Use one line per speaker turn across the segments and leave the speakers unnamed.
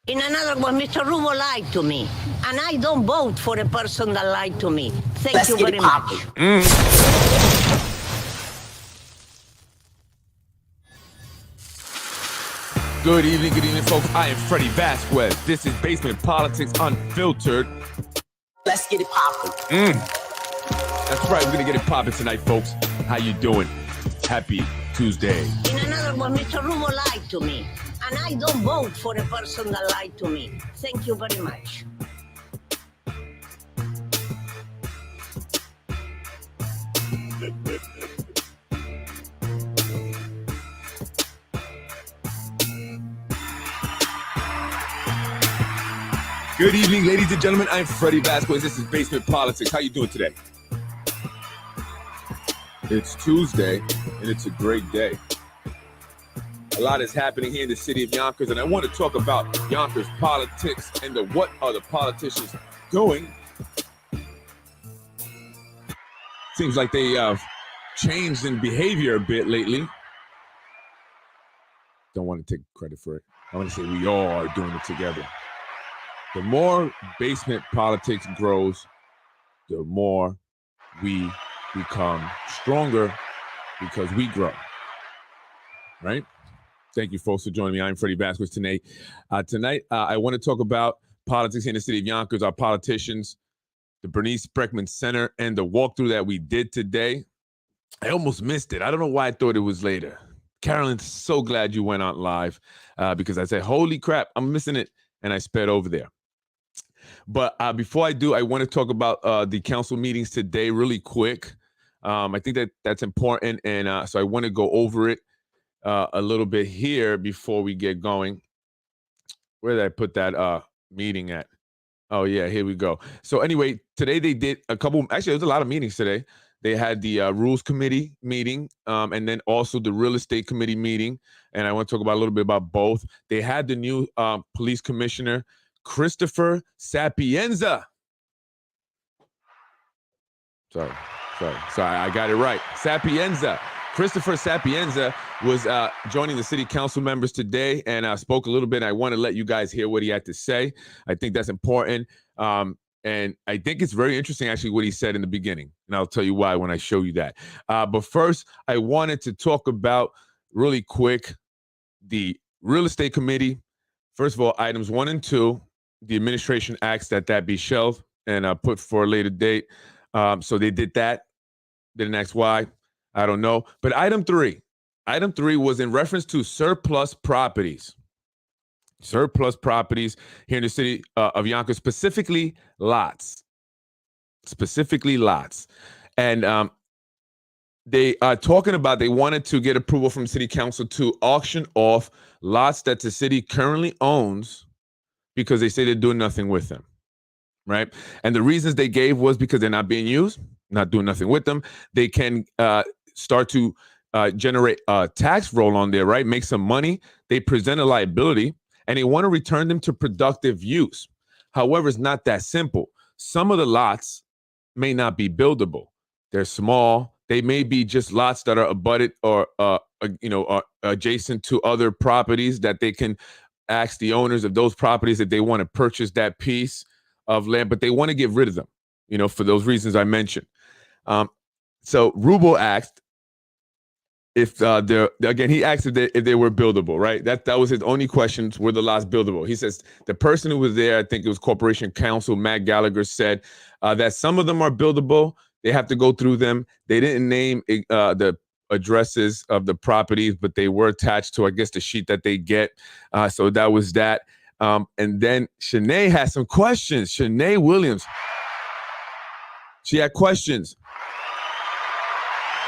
In another one, Mr. Rubo lied to me, and I don't vote for a person that lied to me. Thank you very much.
Good evening, folks. I am Freddie Vasquez. This is Basement Politics Unfiltered.
Let's get it poppin'.
That's right, we're gonna get it poppin' tonight, folks. How you doing? Happy Tuesday.
In another one, Mr. Rubo lied to me, and I don't vote for a person that lied to me. Thank you very much.
Good evening, ladies and gentlemen. I'm Freddie Vasquez. This is Basement Politics. How you doing today? It's Tuesday, and it's a great day. A lot is happening here in the city of Yonkers, and I want to talk about Yonkers politics and what are the politicians doing. Seems like they changed in behavior a bit lately. Don't want to take credit for it. I want to say we all are doing it together. The more basement politics grows, the more we become stronger because we grow, right? Thank you, folks, for joining me. I'm Freddie Vasquez tonight. I want to talk about politics here in the city of Yonkers, our politicians, the Bernice Spreckman Center, and the walkthrough that we did today. I almost missed it. I don't know why I thought it was later. Carolyn, so glad you went out live because I said, holy crap, I'm missing it, and I sped over there. But before I do, I want to talk about the council meetings today really quick. I think that's important, and so I want to go over it a little bit here before we get going. Where did I put that meeting at? Oh, yeah, here we go. So anyway, today they did actually, there was a lot of meetings today. They had the Rules Committee meeting and then also the Real Estate Committee meeting, and I want to talk about a little bit about both. They had the new police commissioner, Christopher Sapienza. Sorry, I got it right. Sapienza. Christopher Sapienza was joining the city council members today and spoke a little bit. I want to let you guys hear what he had to say. I think that's important. And I think it's very interesting, actually, what he said in the beginning. And I'll tell you why when I show you that. But first, I wanted to talk about really quick the Real Estate Committee. First of all, items 1 and 2. The administration asked that be shelved and put for a later date. So they did that. Didn't ask why. I don't know. But item 3 was in reference to surplus properties. Surplus properties here in the city of Yonkers, specifically lots. And they are talking about they wanted to get approval from city council to auction off lots that the city currently owns because they say they're doing nothing with them, right? And the reasons they gave was because they're not being used, not doing nothing with them. They can start to generate a tax roll on there, right? Make some money. They present a liability, and they want to return them to productive use. However, it's not that simple. Some of the lots may not be buildable. They're small. They may be just lots that are abutted or adjacent to other properties that they can ask the owners of those properties if they want to purchase that piece of land, but they want to get rid of them, for those reasons I mentioned. So Rubo asked if he asked if they were buildable, right? That was his only question, were the lots buildable? He says the person who was there, I think it was Corporation Counsel, Matt Gallagher, said that some of them are buildable. They have to go through them. They didn't name the addresses of the properties, but they were attached to, I guess, the sheet that they get. So that was that. And then Shanae has some questions. Shanae Williams. She had questions.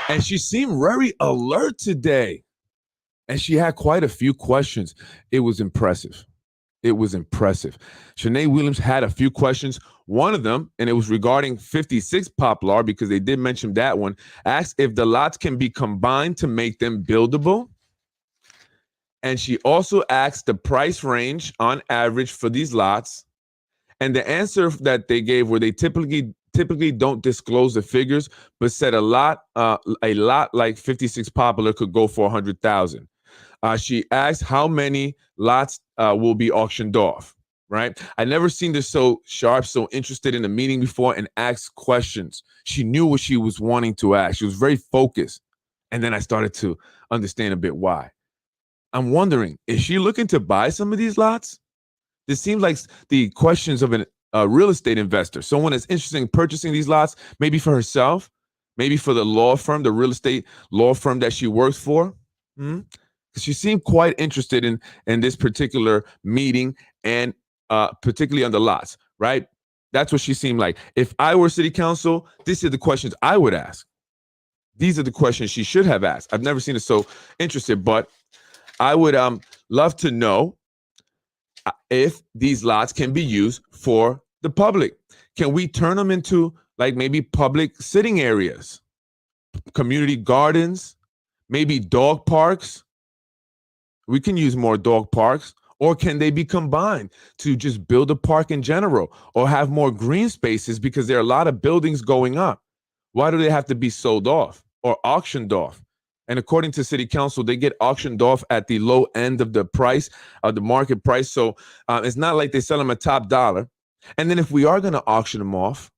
And she seemed very alert today. And she had quite a few questions. It was impressive. Shanae Williams had a few questions. One of them, and it was regarding 56 Poplar, because they did mention that one, asked if the lots can be combined to make them buildable. And she also asked the price range on average for these lots. And the answer that they gave were they typically don't disclose the figures, but said a lot like 56 Poplar could go for $100,000. She asked how many lots will be auctioned off. Right? I never seen this so sharp, so interested in the meeting before, and asked questions. She knew what she was wanting to ask. She was very focused. And then I started to understand a bit why. I'm wondering, is she looking to buy some of these lots? This seems like the questions of a real estate investor, someone that's interested in purchasing these lots, maybe for herself, maybe for the law firm, the real estate law firm that she works for. She seemed quite interested in this particular meeting, and particularly on the lots, right? That's what she seemed like. If I were city council, these are the questions I would ask. These are the questions she should have asked. I've never seen her so interested, but I would love to know if these lots can be used for the public. Can we turn them into like maybe public sitting areas, community gardens, maybe dog parks? We can use more dog parks. Or can they be combined to just build a park in general, or have more green spaces, because there are a lot of buildings going up? Why do they have to be sold off or auctioned off? And according to city council, they get auctioned off at the low end of the price, of the market price. So it's not like they sell them at top dollar. And then if we are going to auction them off,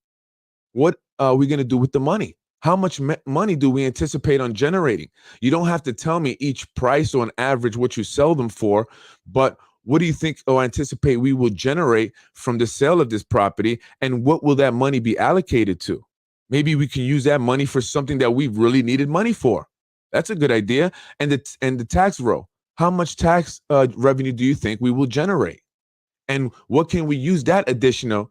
what are we going to do with the money? How much money do we anticipate on generating? You don't have to tell me each price or on average what you sell them for, but what do you think or anticipate we will generate from the sale of this property, and what will that money be allocated to? Maybe we can use that money for something that we really needed money for. That's a good idea. And the tax roll. How much tax revenue do you think we will generate? And what can we use that additional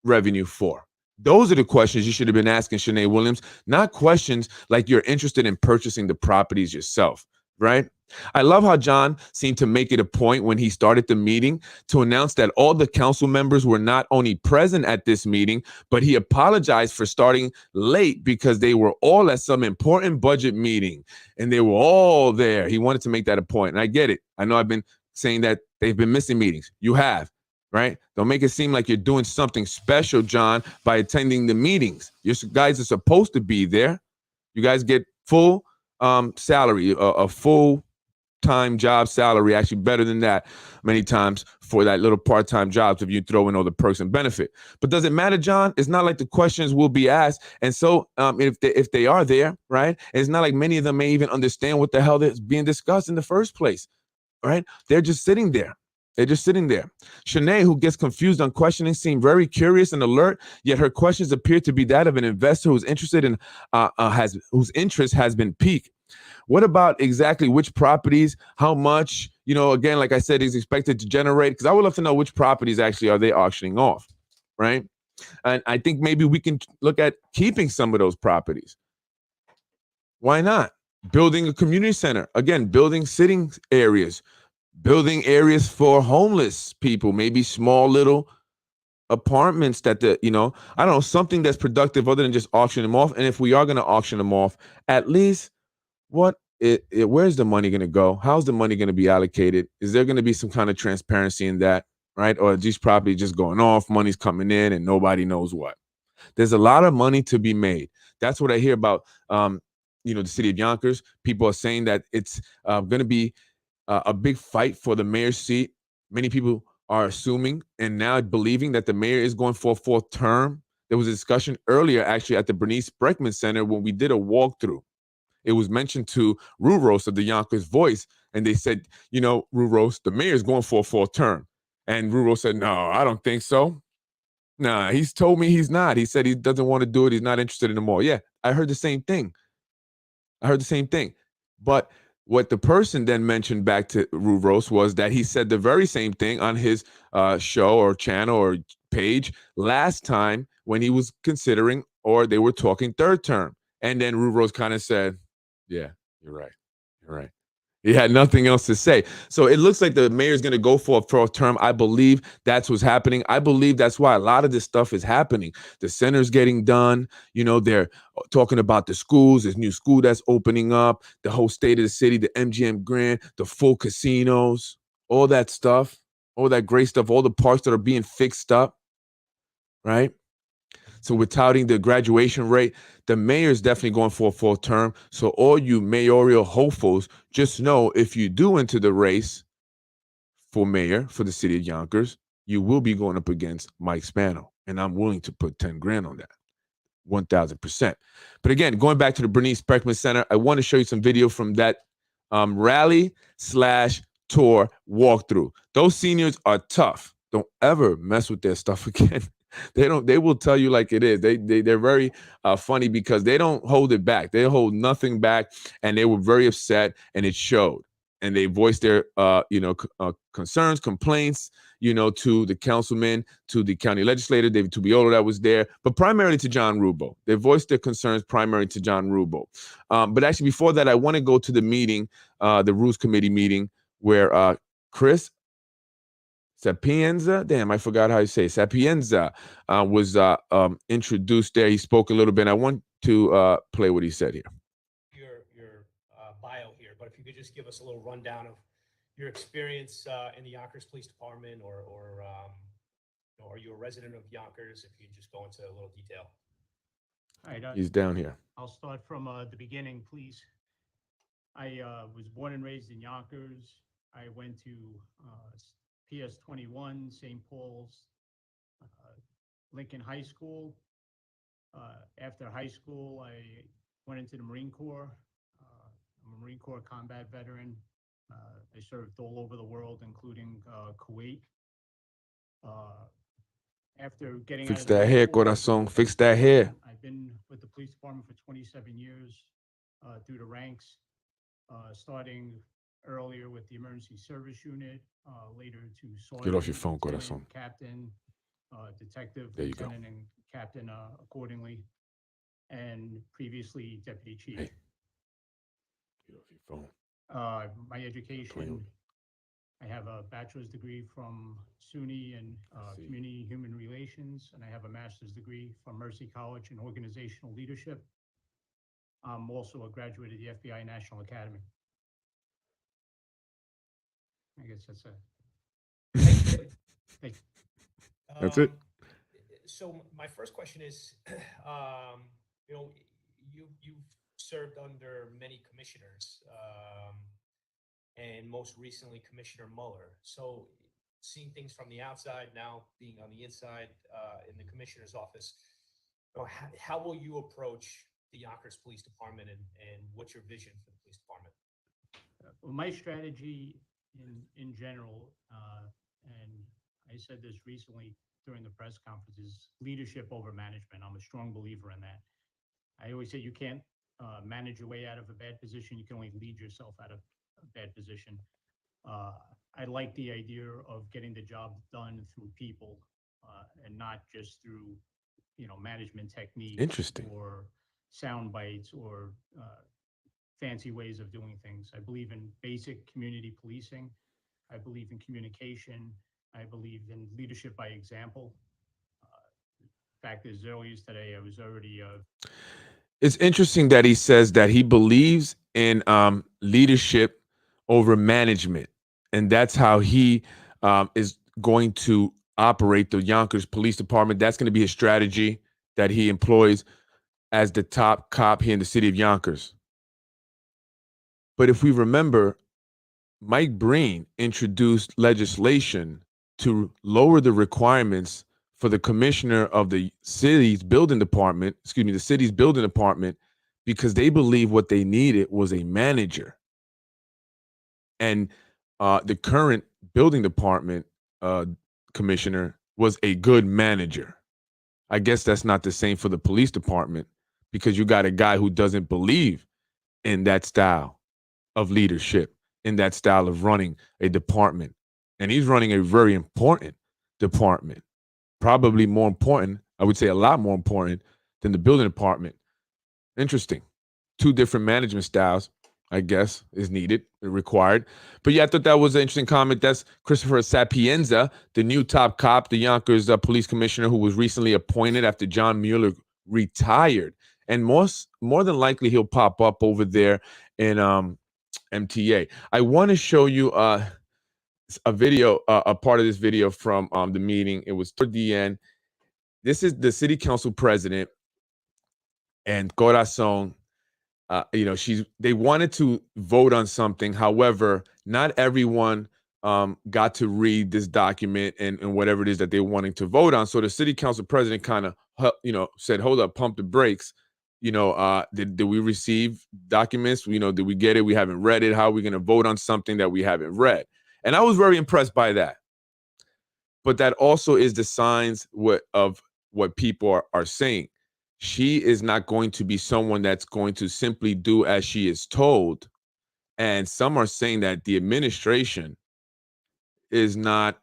revenue for? Those are the questions you should have been asking Shanae Williams, not questions like you're interested in purchasing the properties yourself, right? I love how John seemed to make it a point when he started the meeting to announce that all the council members were not only present at this meeting, but he apologized for starting late because they were all at some important budget meeting and they were all there. He wanted to make that a point, and I get it. I know I've been saying that they've been missing meetings. You have. Right? Don't make it seem like you're doing something special, John, by attending the meetings. You guys are supposed to be there. You guys get full salary, a full-time job salary, actually better than that many times for that little part-time jobs if you throw in all the perks and benefit. But does it matter, John? It's not like the questions will be asked. And so if they are there, right, it's not like many of them may even understand what the hell is being discussed in the first place, right? They're just sitting there. They're just sitting there. Shanae, who gets confused on questioning, seemed very curious and alert, yet her questions appear to be that of an investor who's interested in, whose interest has been piqued. What about exactly which properties, how much, again, like I said, is expected to generate? Because I would love to know which properties actually are they auctioning off, right? And I think maybe we can look at keeping some of those properties. Why not? Building a community center. Again, building sitting areas. Building areas for homeless people, maybe small little apartments that I don't know, something that's productive other than just auctioning them off. And if we are going to auction them off, at least where's the money going to go? How's the money going to be allocated? Is there going to be some kind of transparency in that, right? Or these properties just going off, money's coming in and nobody knows what? There's a lot of money to be made. That's what I hear about, the city of Yonkers. People are saying that it's going to be a big fight for the mayor's seat. Many people are assuming and now believing that the mayor is going for a fourth term. There was a discussion earlier, actually, at the Bernice Spreckman Center when we did a walkthrough. It was mentioned to Ruros of the Yonkers Voice, and they said, Ruros, the mayor is going for a fourth term. And Ruros said, no, I don't think so. Nah, he's told me he's not. He said he doesn't want to do it. He's not interested in them all. Yeah, I heard the same thing. But what the person then mentioned back to Ruros was that he said the very same thing on his show or channel or page last time when he was considering, or they were talking third term. And then Ruros kind of said, yeah, you're right. He had nothing else to say. So it looks like the mayor's going to go for a fourth term. I believe that's what's happening. I believe that's why a lot of this stuff is happening. The center's getting done. They're talking about the schools, this new school that's opening up, the whole state of the city, the MGM Grand, the full casinos, all that stuff, all that great stuff, all the parks that are being fixed up, right? So we're touting the graduation rate. The mayor's definitely going for a fourth term. So all you mayoral hopefuls, just know if you do enter the race for mayor for the city of Yonkers, you will be going up against Mike Spano. And I'm willing to put 10 grand on that. 1,000%. But again, going back to the Bernice Spreckman Center, I want to show you some video from that rally / tour walkthrough. Those seniors are tough. Don't ever mess with their stuff again. They will tell you like it is. They're very funny because they don't hold it back. They hold nothing back, and they were very upset, and it showed. And they voiced their concerns, complaints, to the councilman, to the county legislator, David Tubiolo, that was there, but primarily to John Rubo. They voiced their concerns primarily to John Rubo. But actually, before that, I want to go to the meeting, the Rules Committee meeting, where Chris Sapienza, damn, I forgot how you say it, Sapienza was introduced there. He spoke a little bit. I want to play what he said here.
Your bio here, but if you could just give us a little rundown of your experience in the Yonkers Police Department, or are you a resident of Yonkers? If you could just go into a little detail.
All right,
He's down here.
I'll start from the beginning, please. I was born and raised in Yonkers. I went to PS 21, St. Paul's, Lincoln High School. After high school, I went into the Marine Corps. I'm a Marine Corps combat veteran. I served all over the world, including Kuwait. After getting
Fix
out of the
that
Marine
hair,
Corps,
corazón. Fix that hair.
I've been with the police department for 27 years, through the ranks, starting earlier with the emergency service unit, later to sergeant,
Get off your phone,
lieutenant,
corazón.
captain, detective,
There you go.
lieutenant, and captain accordingly, and previously deputy chief.
Hey. Get off your phone.
My education, I have a bachelor's degree from SUNY in
see.
community human relations, and I have a master's degree from Mercy College in organizational leadership. I'm also a graduate of the FBI National Academy. I guess that's it. Thank you.
That's it.
So my first question is, you've served under many commissioners, and most recently Commissioner Mueller. So seeing things from the outside, now being on the inside in the commissioner's office, how will you approach the Yonkers Police Department, and what's your vision for the police department?
Well, my strategy in general, and I said this recently during the press conference, is leadership over management. I'm a strong believer in that. I always say you can't manage your way out of a bad position. You can only lead yourself out of a bad position. I like the idea of getting the job done through people, and not just through, management techniques.
Interesting.
Or sound bites, or fancy ways of doing things. I believe in basic community policing. I believe in communication. I believe in leadership by example. Fact is, earlier today, I was already.
It's interesting that he says that he believes in leadership over management, and that's how he is going to operate the Yonkers Police Department. That's going to be his strategy that he employs as the top cop here in the city of Yonkers. But if we remember, Mike Breen introduced legislation to lower the requirements for the commissioner of the city's building department, because they believe what they needed was a manager. And the current building department commissioner was a good manager. I guess that's not the same for the police department, because you got a guy who doesn't believe in that style of leadership, in that style of running a department. And he's running a very important department, probably more important, I would say a lot more important than the building department. Interesting. Two different management styles, I guess, is needed, required. But yeah, I thought that was an interesting comment. That's Christopher Sapienza, the new top cop, the Yonkers police commissioner, who was recently appointed after John Mueller retired. And more than likely, he'll pop up over there in MTA. I want to show you a video, a part of this video from the meeting. It was toward the end. This is the city council president and Corazon. They wanted to vote on something. However, not everyone got to read this document and whatever it is that they're wanting to vote on. So the city council president kind of, said, hold up, pump the brakes. Did we receive documents? Did we get it? We haven't read it. How are we going to vote on something that we haven't read? And I was very impressed by that. But that also is the signs of what people are saying. She is not going to be someone that's going to simply do as she is told. And some are saying that the administration is not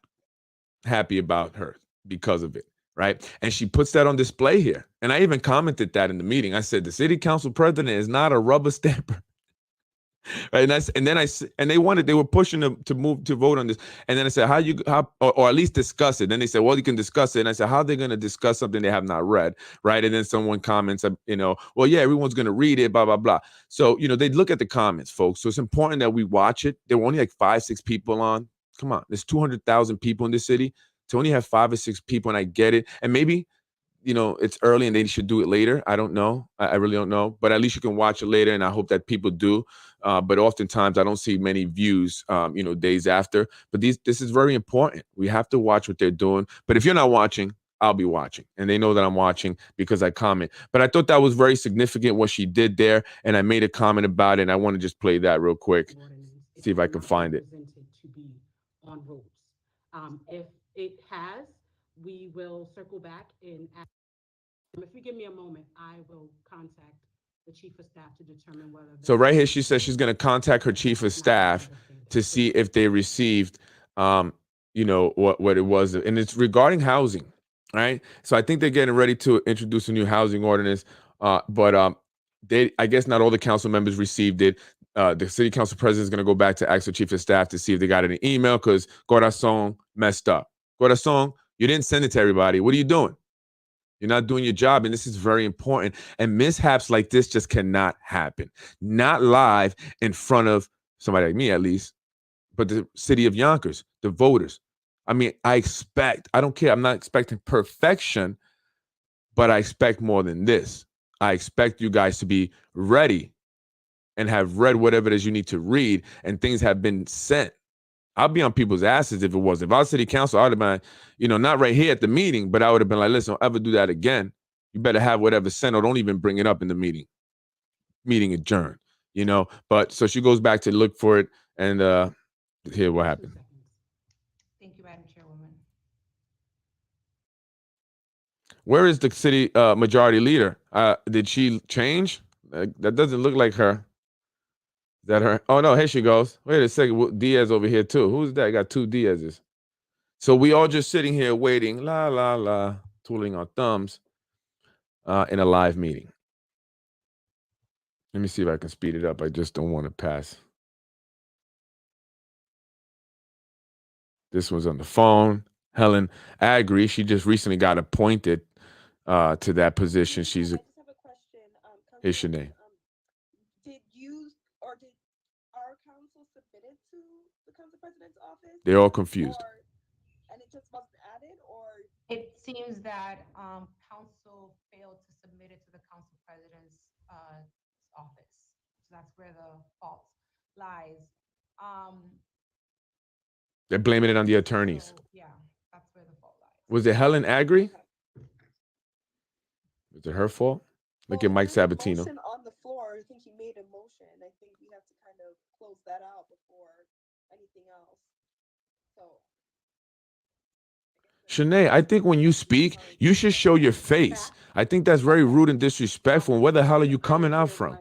happy about her because of it, right? And she puts that on display here. And I even commented that in the meeting. I said, the city council president is not a rubber stamper. Right. And they were pushing them to move to vote on this. And then I said, or at least discuss it. Then they said, well, you can discuss it. And I said, how are they going to discuss something they have not read? Right. And then someone comments, well, yeah, everyone's going to read it, blah, blah, blah. So, they look at the comments, folks. So it's important that we watch it. There were only like 5-6 people on. Come on. There's 200,000 people in this city. To only have 5 or 6 people, and I get it. And maybe, it's early and they should do it later. I don't know. I really don't know. But at least you can watch it later, and I hope that people do. But oftentimes I don't see many views, days after. But this is very important. We have to watch what they're doing. But if you're not watching, I'll be watching. And they know that I'm watching because I comment. But I thought that was very significant what she did there. And I made a comment about it. And I want to just play that real quick. See if I can find it.
To be on roads. If it has, we will circle back and ask. If you give me a moment, I will contact the chief of staff to determine whether.
So right here, she says she's going to contact her chief of staff to see if they received, what it was. And it's regarding housing, right? So I think they're getting ready to introduce a new housing ordinance. But I guess not all the council members received it. The city council president is going to go back to ask the chief of staff to see if they got an email, because Corazon messed up. Corazon, you didn't send it to everybody. What are you doing? You're not doing your job, and this is very important. And mishaps like this just cannot happen. Not live in front of somebody like me, at least, but the city of Yonkers, the voters. I mean, I don't care. I'm not expecting perfection, but I expect more than this. I expect you guys to be ready and have read whatever it is you need to read, and things have been sent. I'll be on people's asses if it was. If I was city council, I would have been, not right here at the meeting, but I would have been like, listen, don't ever do that again. You better have whatever sent, or don't even bring it up in the meeting. Meeting adjourned, But so she goes back to look for it and hear what happened.
Thank you, Madam Chairwoman.
Where is the city majority leader? Did she change? That doesn't look like her. Is that her? Oh, no, here she goes. Wait a second. Diaz over here, too. Who's that? Got 2 Diaz's. So we all just sitting here waiting, la, la, la, twiddling our thumbs in a live meeting. Let me see if I can speed it up. I just don't want to pass. This one's on the phone. Helen Agri, she just recently got appointed to that position. She's a...
I just have a question.
Hey, Shanae.
Did you or did our council submit it to the council president's office?
They're all confused.
And it just wasn't added, or?
It seems that council failed to submit it to the council president's office. So that's where the fault lies.
They're blaming it on the attorneys.
So, yeah, that's where the fault lies.
Was it Helen Agri? Was it her fault? Look at Mike Sabatino.
Motion on the floor. I think he made a motion. I think we have to kind of close that out before anything else. So.
Shanae, I think when you speak, you should show your face. I think that's very rude and disrespectful. And where the hell are you coming out from?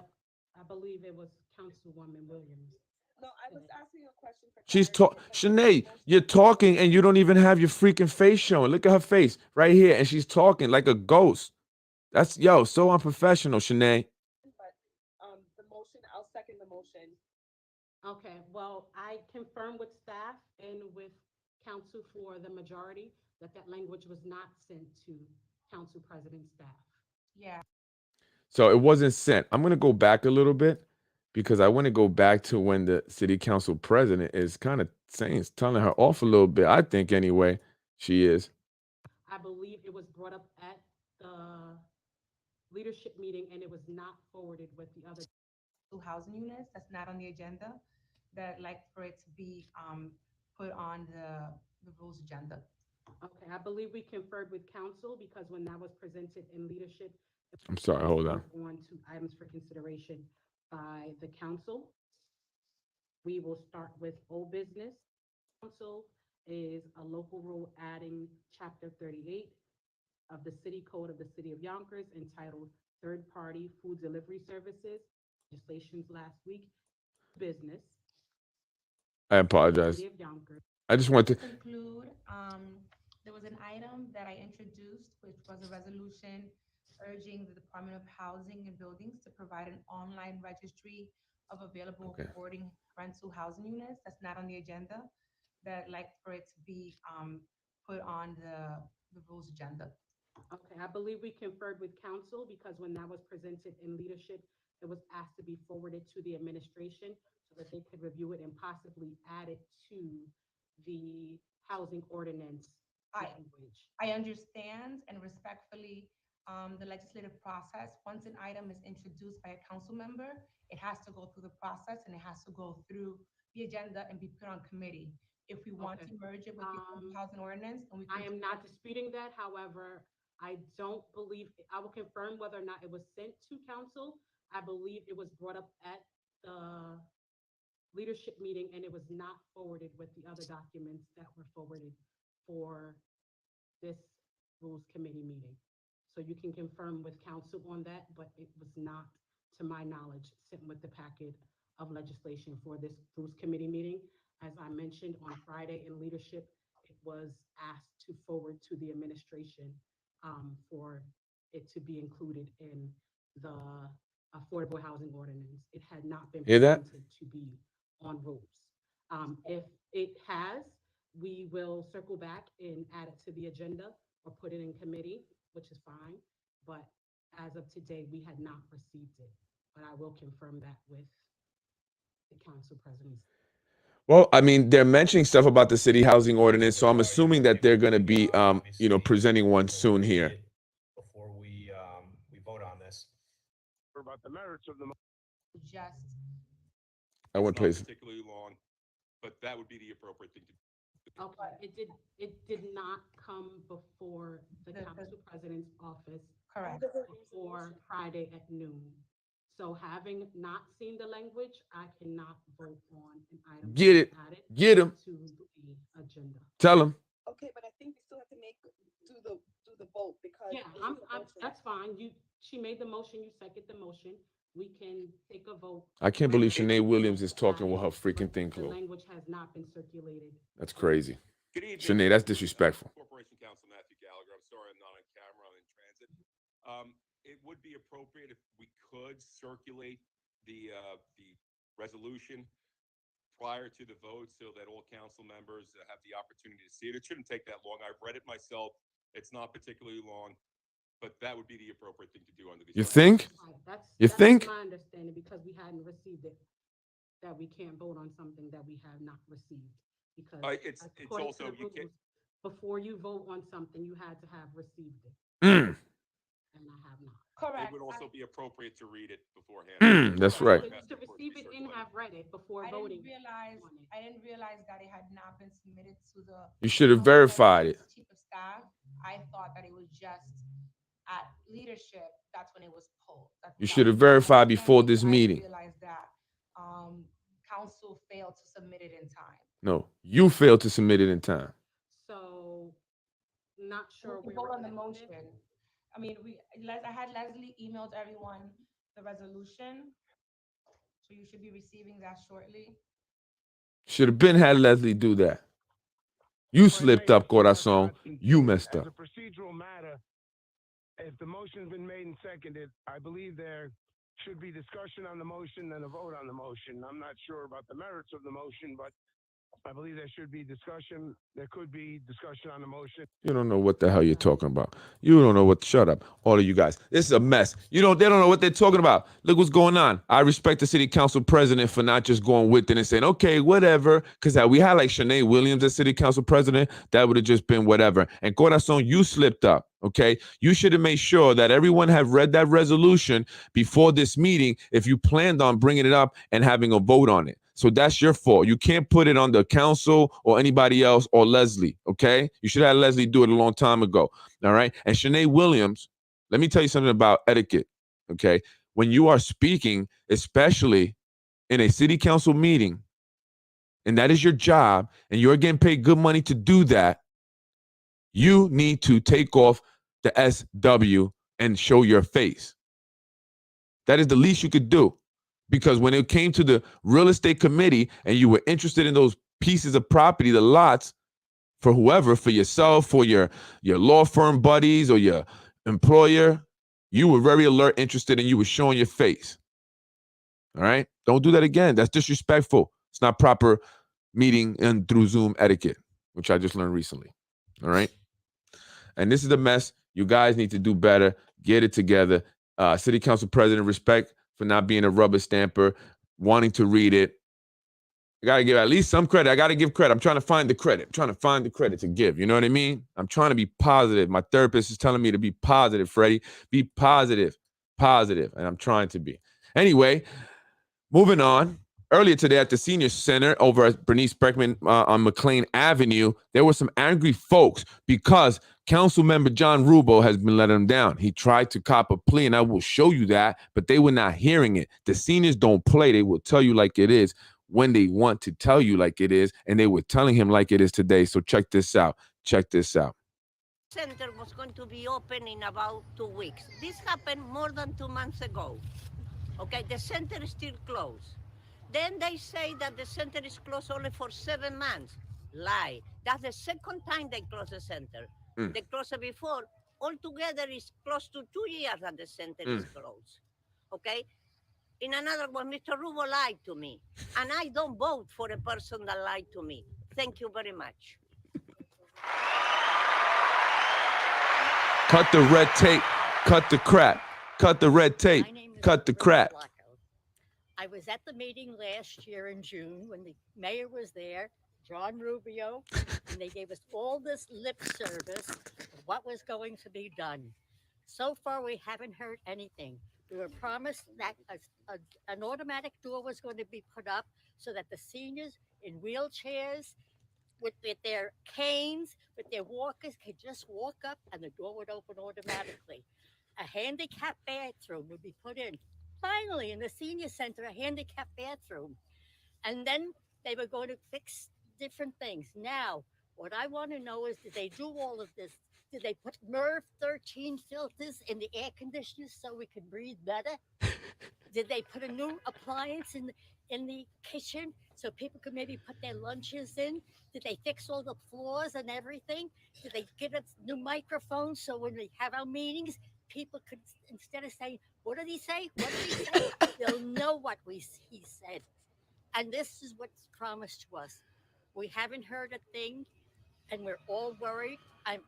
I believe it was Councilwoman Williams.
No, I was asking a question for.
She's talking. Shanae, you're talking and you don't even have your freaking face showing. Look at her face right here. And she's talking like a ghost. That's, so unprofessional, Shanae.
But the motion, I'll second the motion.
Okay, well, I confirm with staff and with council for the majority that language was not sent to council president staff. Yeah.
So it wasn't sent. I'm going to go back a little bit because I want to go back to when the city council president is kind of telling her off a little bit. I think anyway, she is.
I believe it was brought up at the leadership meeting and it was not forwarded with the other.
Housing units, that's not on the agenda, that like for it to be put on the rules agenda.
Okay, I believe we conferred with council because when that was presented in leadership,
I'm sorry, hold on.
on to items for consideration by the council. We will start with old business. Council is a local rule adding chapter 38 of the city code of the city of Yonkers entitled Third-Party Food Delivery Services. Legislations last week. Business.
I apologize.
City of Yonkers.
I just want to.
Conclude, there was an item that I introduced, which was a resolution urging the Department of Housing and Buildings to provide an online registry of available
Okay.
affording rental housing units. That's not on the agenda. That I'd like for it to be put on the rules agenda.
Okay, I believe we conferred with council because when that was presented in leadership, it was asked to be forwarded to the administration so that they could review it and possibly add it to the housing ordinance language.
I understand and respectfully the legislative process. Once an item is introduced by a council member, it has to go through the process and it has to go through the agenda and be put on committee. If we want
Okay.
to merge it with the housing ordinance, and we
I
can.
am not disputing that. However, I don't believe, I will confirm whether or not it was sent to council. I believe it was brought up at the leadership meeting and it was not forwarded with the other documents that were forwarded for this rules committee meeting. So you can confirm with council on that, but it was not, to my knowledge, sent with the packet of legislation for this rules committee meeting. As I mentioned on Friday in leadership, it was asked to forward to the administration for it to be included in the affordable housing ordinance. It had not been
Hear that?
presented to be on rules. If it has, we will circle back and add it to the agenda or put it in committee, which is fine. But as of today, we had not received it. But I will confirm that with the council president.
Well, I mean, they're mentioning stuff about the city housing ordinance, so I'm assuming that they're going to be, presenting one soon here.
Before we vote on this.
About the merits of the
Just
I went
It's not
places.
particularly long, but that would be the appropriate thing to do.
Okay, it did not come before the council president's office
correct.
before Friday at noon. So having not seen the language, I cannot vote on an item.
Get it.
Added
Get him.
to the agenda.
Tell him.
Okay, but I think we still have to do the vote because.
Yeah,
this is a motion.
that's fine. She made the motion, you second the motion. We can take a vote.
I can't believe Shanae Williams is talking with her freaking thing
The
closed.
language has not been circulated.
That's crazy.
Good evening.
Shanae, that's disrespectful.
Corporation Counsel Matthew Gallagher. I'm sorry I'm not on camera. I'm in transit. It would be appropriate if we could circulate the resolution prior to the vote so that all council members have the opportunity to see it. It shouldn't take that long. I've read it myself. It's not particularly long, but that would be the appropriate thing to do under these.
You think?
Right,
You
that's
think?
my understanding because we hadn't received it, that we can't vote on something that we have not received. Because
It's
according to
also,
the
you can't,
rules, before you vote on something, you had to have received it,
Mm,
and I have not.
Correct.
it would also be appropriate to read it beforehand.
that's right.
To receive it and have read it before
I
voting.
didn't realize that it had not been submitted to the.
You should have verified it.
Chief of staff, I thought that it was just at leadership, that's when it was pulled.
You should have verified before this meeting.
I realized that, council failed to submit it in time.
No, you failed to submit it in time.
So, not sure.
We can vote on the motion. I mean, I had Leslie emailed everyone the resolution. So you should be receiving that shortly.
Should have been had Leslie do that. You slipped up, Corazon. You messed
As
up.
a procedural matter, if the motion's been made and seconded, I believe there should be discussion on the motion and a vote on the motion. I'm not sure about the merits of the motion, but I believe there should be discussion. There could be discussion on the motion.
You don't know what the hell you're talking about. You don't know what. Shut up, all of you guys. This is a mess. They don't know what they're talking about. Look what's going on. I respect the city council president for not just going with it and saying, okay, whatever. Because we had like Shanae Williams as city council president. That would have just been whatever. And Corazon, you slipped up. Okay, you should have made sure that everyone have read that resolution before this meeting if you planned on bringing it up and having a vote on it. So that's your fault. You can't put it on the council or anybody else or Leslie, okay? You should have Leslie do it a long time ago, all right? And Shanae Williams, let me tell you something about etiquette, okay? When you are speaking, especially in a city council meeting, and that is your job, and you're getting paid good money to do that, you need to take off the SW and show your face. That is the least you could do. Because when it came to the real estate committee and you were interested in those pieces of property, the lots, for whoever, for yourself, for your law firm buddies or your employer, you were very alert, interested, and you were showing your face. All right? Don't do that again. That's disrespectful. It's not proper meeting and through Zoom etiquette, which I just learned recently. All right? And this is a mess. You guys need to do better. Get it together. City Council President, respect for not being a rubber stamper, wanting to read it. I got to give at least some credit. I got to give credit. I'm trying to find the credit. I'm trying to find the credit to give. You know what I mean? I'm trying to be positive. My therapist is telling me to be positive, Freddie. Be positive. Positive. And I'm trying to be. Anyway, moving on. Earlier today at the Senior Center over at Bernice Spreckman on McLean Avenue, there were some angry folks because Council Member John Rubo has been letting them down. He tried to cop a plea, and I will show you that, but they were not hearing it. The seniors don't play. They will tell you like it is when they want to tell you like it is, and they were telling him like it is today. So check this out. Check this out.
Center was going to be open in about 2 weeks. This happened more than 2 months ago. Okay, the center is still closed. Then they say that the center is closed only for 7 months. Lie. That's the second time they close the center. They closed it before. Altogether, it's close to 2 years that the center is closed. Okay? In another one, Mr. Rubo lied to me. And I don't vote for a person that lied to me. Thank you very much.
Cut the red tape. Cut the crap. Cut the red tape. Cut the crap.
I was at the meeting last year in June when the mayor was there, John Rubio, and they gave us all this lip service of what was going to be done. So far, we haven't heard anything. We were promised that an automatic door was going to be put up so that the seniors in wheelchairs with their canes, with their walkers, could just walk up and the door would open automatically. A handicap bathroom would be put in. Finally, in the senior center, a handicap bathroom. And then they were going to fix different things. Now, what I want to know is, did they do all of this? Did they put MERV 13 filters in the air conditioners so we could breathe better? Did they put a new appliance in the kitchen so people could maybe put their lunches in? Did they fix all the floors and everything? Did they get us new microphones so when we have our meetings, people could, instead of saying, what did he say? What did he say? They'll know what he said. And this is what's promised to us. We haven't heard a thing, and we're all worried. I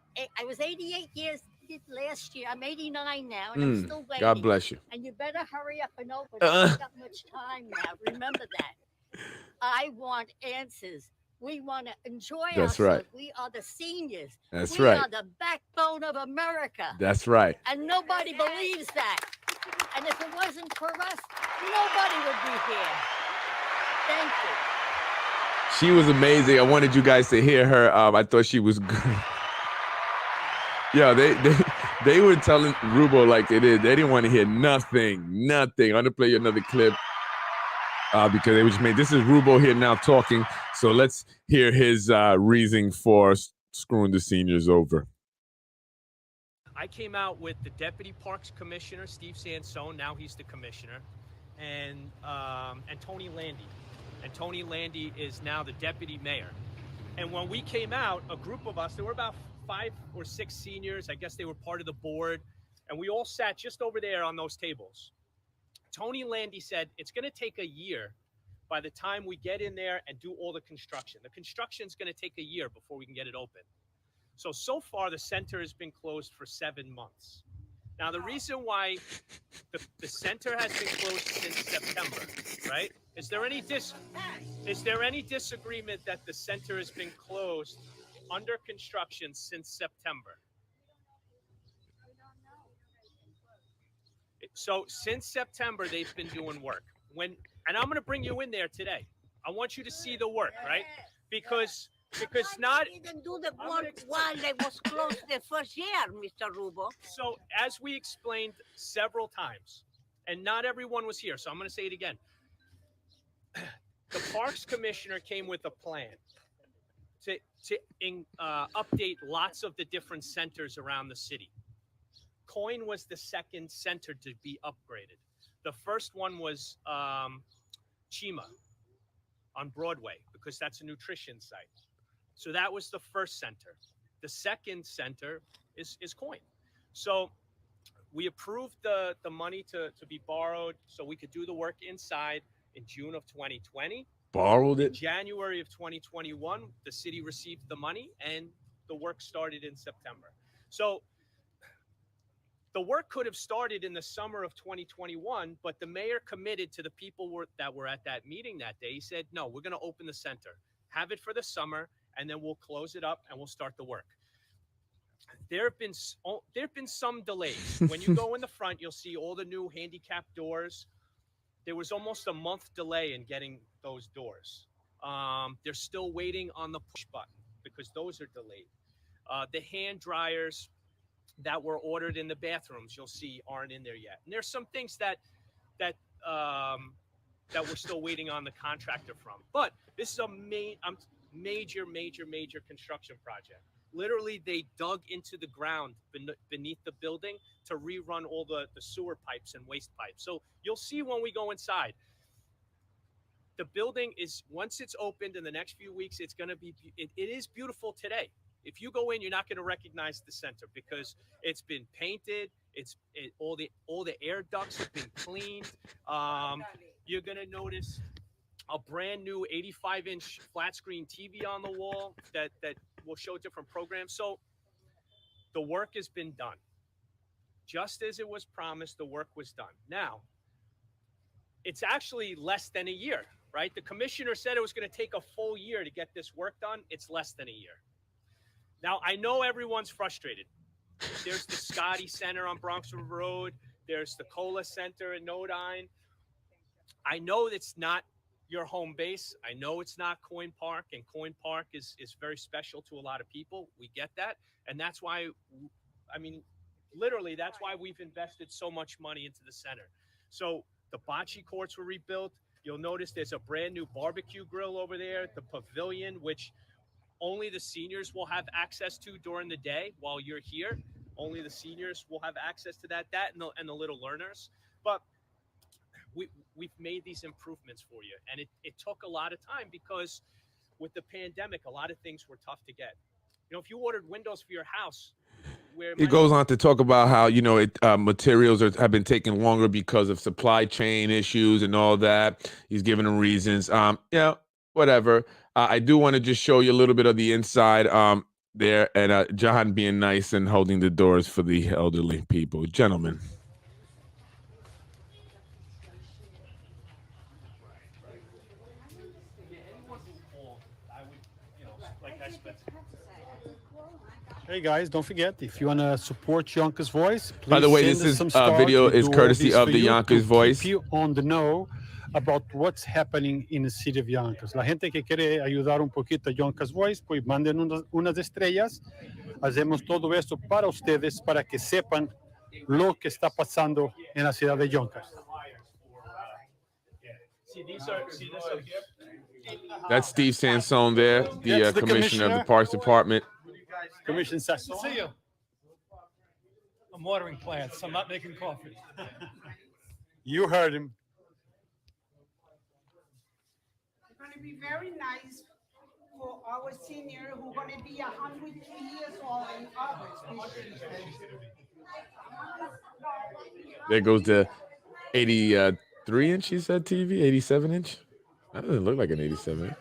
was 88 years last year. I'm 89 now, and I'm still waiting.
God bless you.
And you better hurry up and open. I've got much time now. Remember that. I want answers. We want to enjoy
That's
ourselves.
right.
We are the seniors.
That's
we
right.
are the backbone of America.
That's right.
And nobody believes that. And if it wasn't for us, nobody would be here. Thank you.
She was amazing. I wanted you guys to hear her. I thought she was great. Yeah, they were telling Rubo like it is. They didn't want to hear nothing. I'm gonna play you another clip because they just made. This is Rubo here now talking. So let's hear his reasoning for screwing the seniors over.
I came out with the Deputy Parks Commissioner, Steve Sansone, now he's the commissioner, and Tony Landy. And Tony Landy is now the deputy mayor. And when we came out, a group of us, there were about 5 or 6 seniors, I guess they were part of the board, and we all sat just over there on those tables. Tony Landy said, it's gonna take a year by the time we get in there and do all the construction. The construction's gonna take a year before we can get it open. So far, the center has been closed for 7 months. Now, the reason why the center has been closed since September, right? Is there any disagreement that the center has been closed under construction since September? So since September, they've been doing work. And I'm going to bring you in there today. I want you to see the work, right? Because
Why
not.
they didn't do the
I'm gonna
work while they was closed the first year, Mr. Rubo.
So as we explained several times, and not everyone was here, so I'm going to say it again. The Parks Commissioner came with a plan to update lots of the different centers around the city. Coin was the second center to be upgraded. The first one was Chima on Broadway, because that's a nutrition site. So that was the first center. The second center is Coin. So we approved the money to be borrowed so we could do the work inside in June of 2020.
Borrowed
In
it.
January of 2021, the city received the money and the work started in September. So the work could have started in the summer of 2021, but the mayor committed to the people that were at that meeting that day. He said, no, we're going to open the center, have it for the summer, and then we'll close it up and we'll start the work. There have been some delays. When you go in the front, you'll see all the new handicap doors. There was almost a month delay in getting those doors. They're still waiting on the push button because those are delayed. The hand dryers that were ordered in the bathrooms, you'll see, aren't in there yet. And there's some things that we're still waiting on the contractor from. But this is a major construction project. Literally, they dug into the ground beneath the building to rerun all the sewer pipes and waste pipes. So you'll see when we go inside. The building is, once it's opened in the next few weeks, it's going to be, it is beautiful today. If you go in, you're not going to recognize the center because it's been painted. All the air ducts have been cleaned. You're going to notice a brand new 85-inch flat screen TV on the wall that will show different programs. So the work has been done. Just as it was promised, the work was done. Now, it's actually less than a year, right? The commissioner said it was going to take a full year to get this work done. It's less than a year. Now, I know everyone's frustrated. There's the Scotty Center on Bronx River Road. There's the Cola Center in Nodine. I know it's not your home base. I know it's not Coin Park, and Coin Park is very special to a lot of people. We get that. And that's why, literally, that's why we've invested so much money into the center. So the bocce courts were rebuilt. You'll notice there's a brand new barbecue grill over there, the pavilion, which only the seniors will have access to during the day while you're here. Only the seniors will have access to that and the little learners. But we've made these improvements for you. And it took a lot of time because with the pandemic, a lot of things were tough to get. You know, if you ordered windows for your house,
it goes on to talk about how, materials have been taking longer because of supply chain issues and all that. He's giving them reasons. Whatever. I do want to just show you a little bit of the inside there, and John being nice and holding the doors for the elderly people. Gentlemen.
Hey guys, don't forget, if you want to support Yonkers Voice, please
By the way, this video is courtesy of the Yonkers Voice.
Keep you on the know about what's happening in the city of Yonkers. La gente que quiere ayudar un poquito a Yonkers Voice, pues manden unas estrellas. Hacemos todo esto para ustedes, para que sepan lo que está pasando en la ciudad de Yonkers.
That's Steve Sansone there, the commissioner of the Parks Department.
Commissioner Sansone.
See you. I'm watering plants. I'm not making coffee.
You heard him.
It's going to be very nice for our senior who are going to be 102 years old in August.
There goes the 83-inch, he said, TV, 87-inch. That doesn't look like an 87-inch.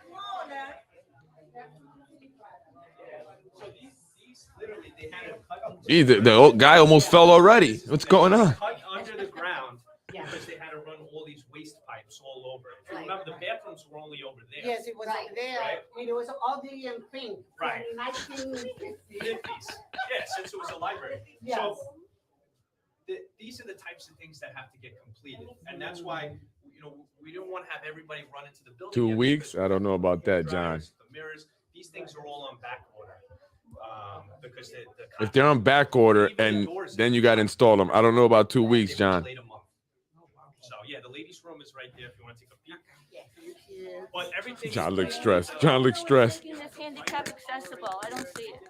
The old guy almost fell already. What's going on?
Cut under the ground because they had to run all these waste pipes all over it. Remember, the bathrooms were only over there.
Yes, it was over there.
Right.
It was ugly and pink
Right.
from 1950s.
50s. Yeah, since it was a library.
Yes.
So these are the types of things that have to get completed. And that's why, we don't want to have everybody run into the building.
2
yet
weeks?
because
I don't know about that, John.
The mirrors, these things are all on back order. Because
If they're on back order and then you got to install them, I don't know about 2 weeks, John.
So yeah, the ladies' room is right there if you want to take a peek. But everything.
John looks stressed. John looks stressed.
It's handicap accessible. I don't see it.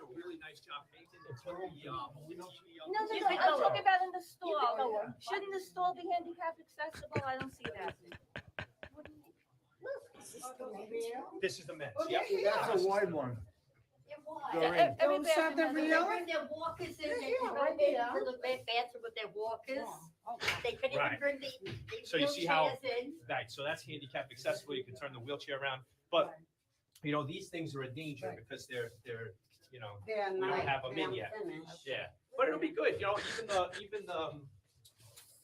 No, I'm talking about in the stall. Shouldn't the stall be handicap accessible? I don't see that.
This is the men's.
Yeah, that's a wide one.
Everybody
Those are the real?
Bring their walkers in, they can go into the bathroom with their walkers. They could even
Right.
bring the
So you see how,
wheelchairs in.
right, so that's handicap accessible, you can turn the wheelchair around, but, these things are a danger because they're,
They're
we don't have them in yet. Yeah, but it'll be good, even the,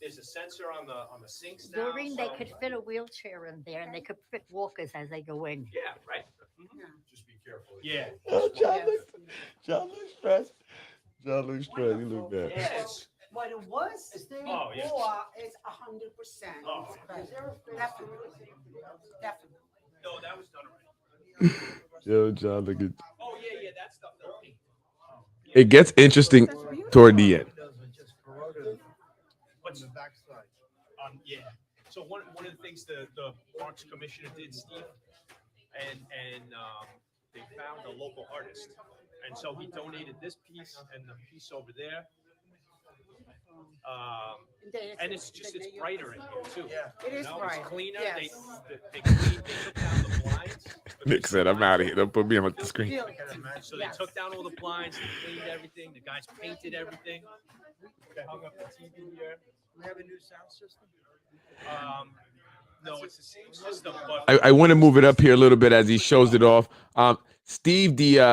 there's a sensor on the sinks now.
Doreen, they
so-
could fit a wheelchair in there and they could fit walkers as they go in.
Yeah, right.
Just be careful.
Yeah.
Oh, John looks stressed. John looks stressed. He looked bad.
Yes.
What it was
Oh, yeah.
before is 100%.
Oh.
Definitely, definitely.
No, that was done already.
Yo, John, look at.
Oh, yeah, that stuff they'll paint.
It gets interesting toward the end.
What's the backside? Yeah. So one of the things the Parks Commissioner did, Steve, and they found a local artist, and so he donated this piece and the piece over there. And it's brighter in here too.
It is brighter.
It's cleaner.
Yes.
They took down the blinds.
Nick said, "I'm out of here. Don't put me on the screen."
So they took down all the blinds, they cleaned everything. The guys painted everything. They hung up the TV here.
We have a new sound system.
No, it's the same system, but
I want to move it up here a little bit as he shows it off. Steve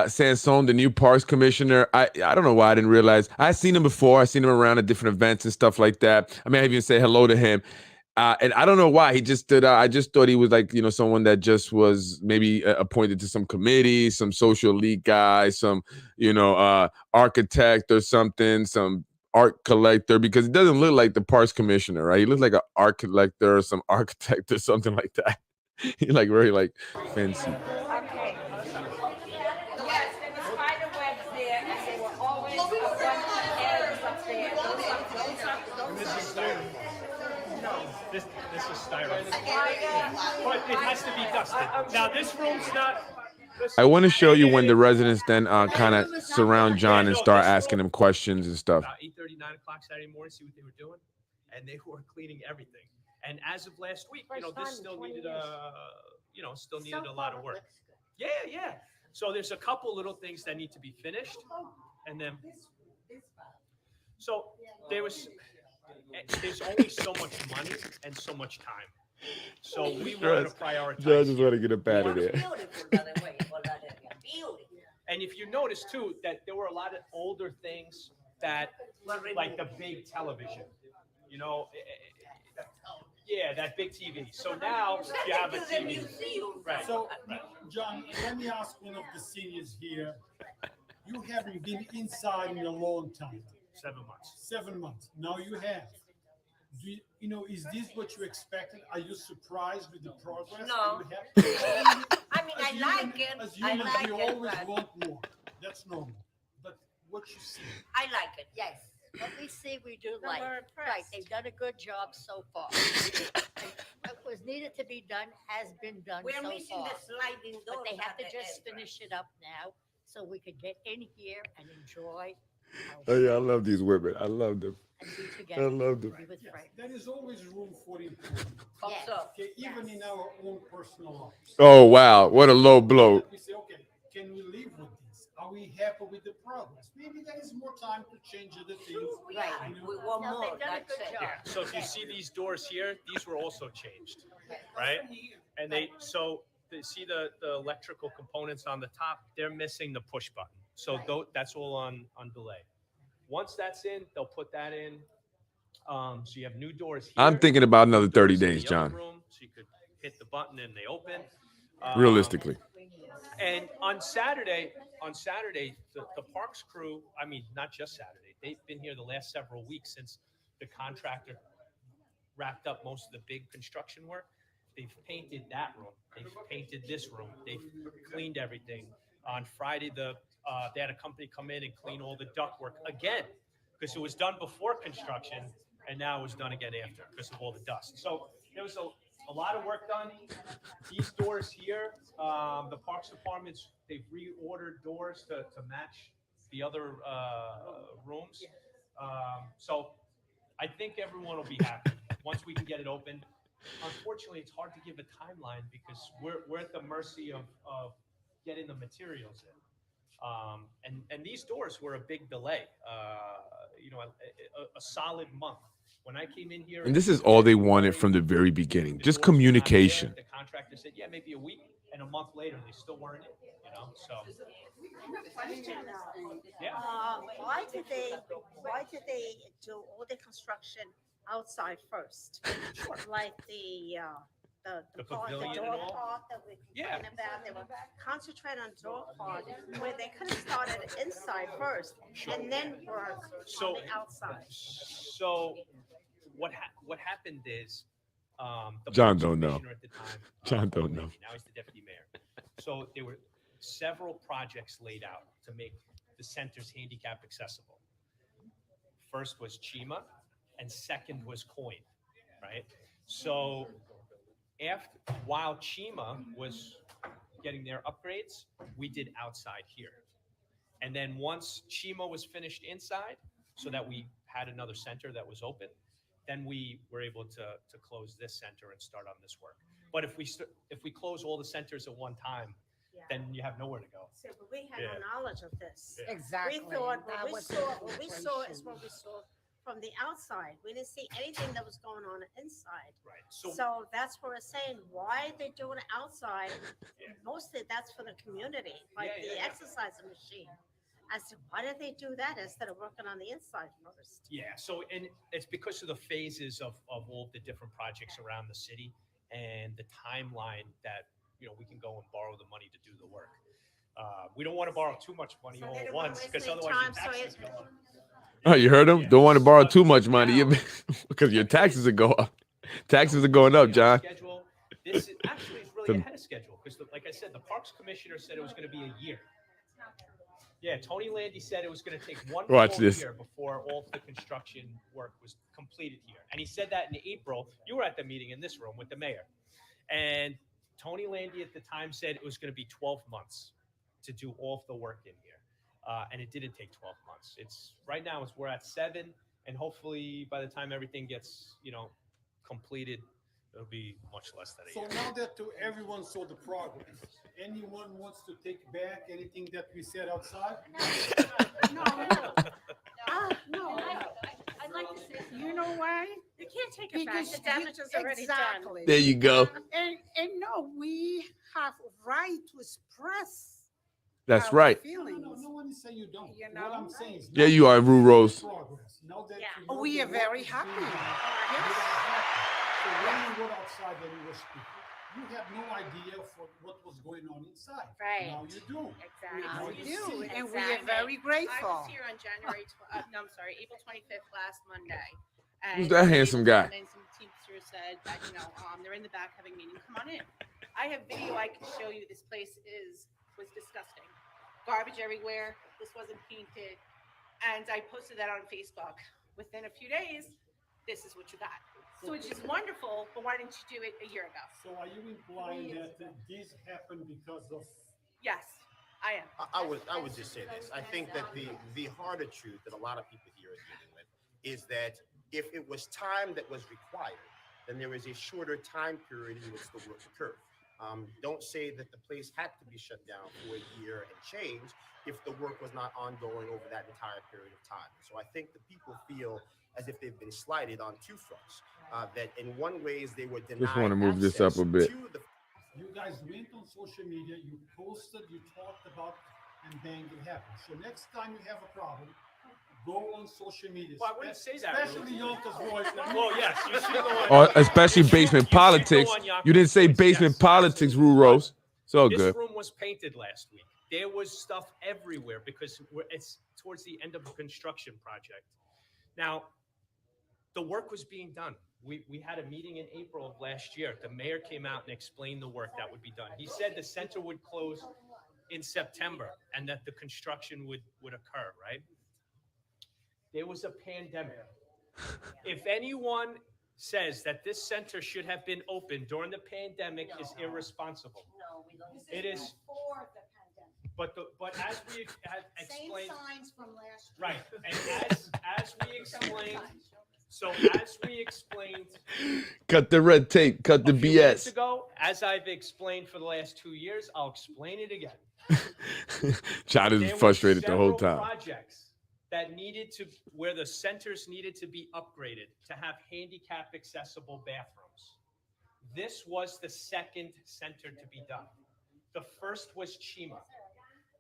Sansone, the new Parks Commissioner. I don't know why I didn't realize. I've seen him before. I've seen him around at different events and stuff like that. I may even say hello to him. And I don't know why he just stood out. I just thought he was like, someone that just was maybe appointed to some committee, some social league guy, some, architect or something, some art collector, because it doesn't look like the Parks Commissioner, right? He looks like an art collector or some architect or something like that. He like very like fancy.
Okay. Yes, there were spider webs there, and they were always a bunch of eggs up there.
this is styrofoam. But it has to be dusted. Now this room's not.
I want to show you when the residents then kind of surround John and start asking him questions and stuff.
8:30, 9 o'clock Saturday morning, see what they were doing, and they were cleaning everything. And as of last week, this still needed a lot of work. Yeah. So there's a couple little things that need to be finished, and then so there's only so much money and so much time. So we wanted to prioritize.
John just want to get up out of there.
And if you notice too, that there were a lot of older things that, like the big television, yeah, that big TV. So now you have a TV. Right.
So, John, let me ask one of the seniors here. You haven't been inside in a long time.
7 months.
7 months. Now you have. Is this what you expected? Are you surprised with the progress?
No.
Are you happy?
I mean, I like it.
As
I
humans,
like
we
it,
always
but
want more. That's normal. But what you see.
I like it.
Yes, what we see, we do
No,
like.
we're
Right,
impressed.
they've done a good job so far. What was needed to be done has been done
We're
so
missing
far.
the sliding doors.
But they have to
at the
just
entrance.
finish it up now, so we could get in here and enjoy
Oh yeah, I love these women. I love them.
and be
I
together.
love them.
Be with friends.
There is always room for improvement.
Yes.
Okay, even in our own personal lives.
Oh wow, what a low blow.
We say, okay, can we live with this? Are we happy with the progress? Maybe there is more time to change other things.
Right. We want
No,
more.
they've done a
That's
good
it.
job.
Yeah. So if you see these doors here, these were also changed, right? And see the electrical components on the top, they're missing the push button. So that's all on delay. Once that's in, they'll put that in. So you have new doors here.
I'm thinking about another 30
doors in
days,
the other
John.
room, so you could hit the button and they open.
Realistically.
And on Saturday, the parks crew, I mean, not just Saturday, they've been here the last several weeks since the contractor wrapped up most of the big construction work. They've painted that room. They've painted this room. They've cleaned everything. On Friday, they had a company come in and clean all the ductwork again, because it was done before construction, and now it was done again after because of all the dust. So there was a lot of work done. These doors here, the Parks Department's, they've reordered doors to match the other rooms. So I think everyone will be happy once we can get it open. Unfortunately, it's hard to give a timeline because we're at the mercy of getting the materials in. And these doors were a big delay, a solid month. When I came in here,
And this is all they wanted from the very beginning, just communication.
the contractor said, yeah, maybe a week, and a month later, they still weren't in, so. Yeah.
Why did they do all the construction outside first?
Sure.
Like the park, the
pavilion and
dog
all?
park that we
Yeah.
complained about. They were concentrating on dog park where they could have started inside first and then work on the outside.
So what happened is, the
John
Parks
don't know.
Commissioner at the time,
John don't know.
now he's the deputy mayor. So there were several projects laid out to make the centers handicap accessible. First was Chima, and second was Coin, right? So while Chima was getting their upgrades, we did outside here. And then once Chima was finished inside, so that we had another center that was open, then we were able to close this center and start on this work. But if we close all the centers at one time, then you have nowhere to go.
So, but we had no knowledge of this.
Yeah.
Exactly.
We thought
That
what
was the
we saw is
frustration.
what we saw from the outside. We didn't see anything that was going on inside.
Right.
So that's what we're saying. Why they doing it outside? Mostly that's for the community, like the exercise machine. I said, why did they do that instead of working on the inside first?
Yeah, so, and it's because of the phases of all the different projects around the city and the timeline that, we can go and borrow the money to do the work. We don't want to borrow too much money all at once, because otherwise your taxes go up.
Oh, you heard him? Don't want to borrow too much money because your taxes will go up. Taxes are going up, John.
Schedule. This is actually really ahead of schedule, because like I said, the Parks Commissioner said it was going to be a year. Yeah, Tony Landy said it was going to take one
Watch
full
this.
year before all the construction work was completed here. And he said that in April. You were at the meeting in this room with the mayor. And Tony Landy at the time said it was going to be 12 months to do all of the work in here. And it didn't take 12 months. Right now we're at 7, and hopefully by the time everything gets, completed, it'll be much less than a year.
So now that everyone saw the progress, anyone wants to take back anything that we said outside?
No.
I'd like to say,
You know why?
you can't take it back.
Because
The damage is already
exactly.
There you go.
And no, we have right to express
That's
our
right.
feelings.
No one is saying you don't.
You
What
know?
I'm saying is.
Yeah, you are, Rue Rose.
Progress. Now that you know
We
the
are very
work is
happy.
being done.
Yes.
So when you were outside and you were speaking, you had no idea for what was going on inside.
Right.
Now you do.
Exactly.
Now
We
you
do,
see.
and we are very
I
grateful.
was here on April 25th last Monday.
Who's that handsome guy?
And some teamsters said that, they're in the back having a meeting. Come on in. I have video I can show you. This place was disgusting. Garbage everywhere. This wasn't painted. And I posted that on Facebook. Within a few days, this is what you got. So which is wonderful, but why didn't you do it a year ago?
So are you implying that this happened because of?
Yes, I am.
I would just say this. I think that the harder truth that a lot of people here are dealing with is that if it was time that was required, then there is a shorter time period in which the work occurred. Don't say that the place had to be shut down for a year and change if the work was not ongoing over that entire period of time. So I think the people feel as if they've been slighted on two fronts. That in one ways they were denied.
Just want to move this up a bit.
You guys went on social media, you posted, you talked about, and bang, it happened. So next time you have a problem, go on social media.
Well, I wouldn't say that.
Especially Yonka's voice.
Well, yes, you should go on.
Especially basement politics. You didn't say basement politics, Rue Rose. It's all
This
good.
room was painted last week. There was stuff everywhere because it's towards the end of the construction project. Now, the work was being done. we had a meeting in April of last year. The mayor came out and explained the work that would be done. He said the center would close in September and that the construction would occur, right? There was a pandemic. If anyone says that this center should have been open during the pandemic is irresponsible.
No, we don't.
It is,
Before the pandemic.
but as we have explained,
Same signs from last year.
right, and as we explained, so as we explained
Cut the red tape. Cut the
a few minutes
BS.
ago, as I've explained for the last 2 years, I'll explain it again.
Chad is
There were
frustrated the whole
several
time.
projects that needed to, where the centers needed to be upgraded to have handicap accessible bathrooms. This was the second center to be done. The first was Chima.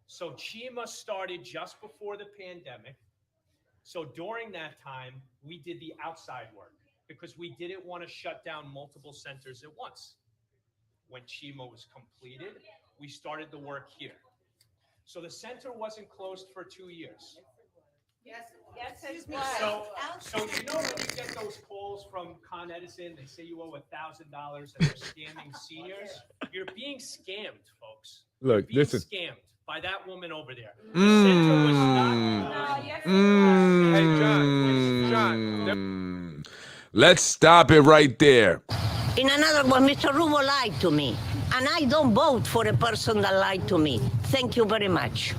So Chima started just before the pandemic. So during that time, we did the outside work because we didn't want to shut down multiple centers at once. When Chima was completed, we started the work here. So the center wasn't closed for 2 years.
Yes,
Excuse me.
So you know when you get those calls from Con Edison, they say you owe $1,000 and they're scamming seniors? You're being scammed, folks.
Look,
You're being
listen.
scammed by that woman over there. The center was not
Let's stop it right there.
In another one, Mr. Rubo lied to me, and I don't vote for a person that lied to me. Thank you very much.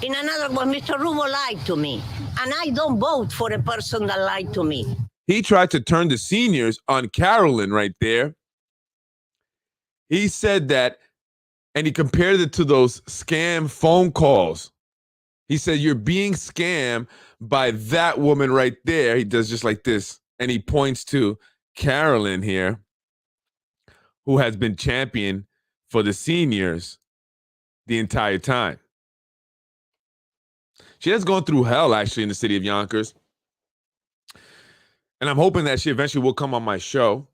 In another one, Mr. Rubo lied to me, and I don't vote for a person that lied to me.
He tried to turn the seniors on Carolyn right there. He said that, and he compared it to those scam phone calls. He said, you're being scammed by that woman right there. He does just like this, and he points to Carolyn here, who has been champion for the seniors the entire time. She has gone through hell, actually, in the city of Yonkers. And I'm hoping that she eventually will come on my show.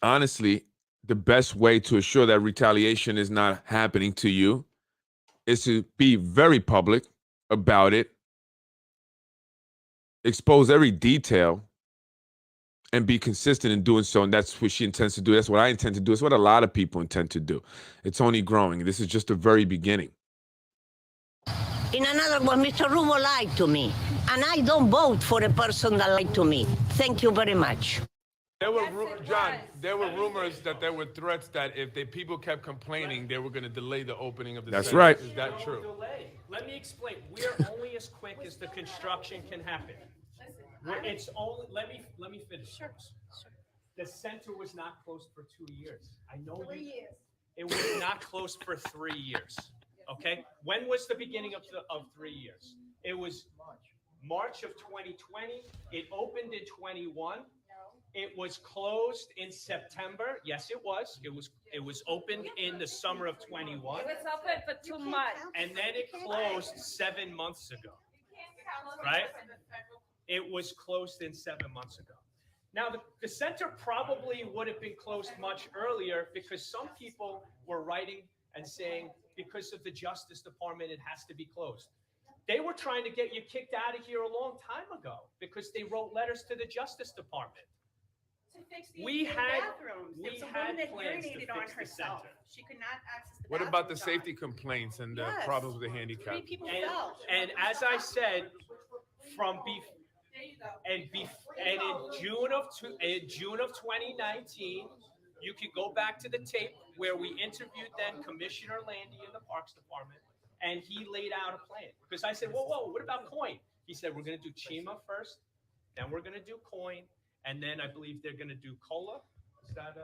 Honestly, the best way to assure that retaliation is not happening to you is to be very public about it, expose every detail, and be consistent in doing so. And that's what she intends to do. That's what I intend to do. It's what a lot of people intend to do. It's only growing. This is just the very beginning.
In another one, Mr. Rubo lied to me, and I don't vote for a person that lied to me. Thank you very much.
There were, John, there were rumors that there were threats that if the people kept complaining, they were going to delay the opening of the center. Right. Is that true?
Delay. Let me explain. We're only as quick as the construction can happen. It's only, let me finish. Sure. The center was not closed for 2 years. I know
3 years.
It was not closed for 3 years. Okay? When was the beginning of 3 years? It was March of 2020. It opened in 21. It was closed in September. Yes, it was. It was opened in the summer of 21.
It was open for 2 months.
And then it closed 7 months ago. Right? It was closed in 7 months ago. Now, the center probably would have been closed much earlier because some people were writing and saying, because of the Justice Department, it has to be closed. They were trying to get you kicked out of here a long time ago because they wrote letters to the Justice Department.
To fix the
We had-
bathrooms.
we
There was a
had
woman that
plans to
urinated on
fix the
herself.
center.
She could not access the
What about the
bathrooms,
safety complaints and the
Yes.
problems with the handicap?
3 people
And,
fell.
and as I said, from
There you go.
and in June of 2019, you could go back to the tape where we interviewed then Commissioner Landy in the Parks Department, and he laid out a plan. Because I said, whoa, what about Coin? He said, we're going to do Chima first, then we're going to do Coin, and then I believe they're going to do Cola. Is that the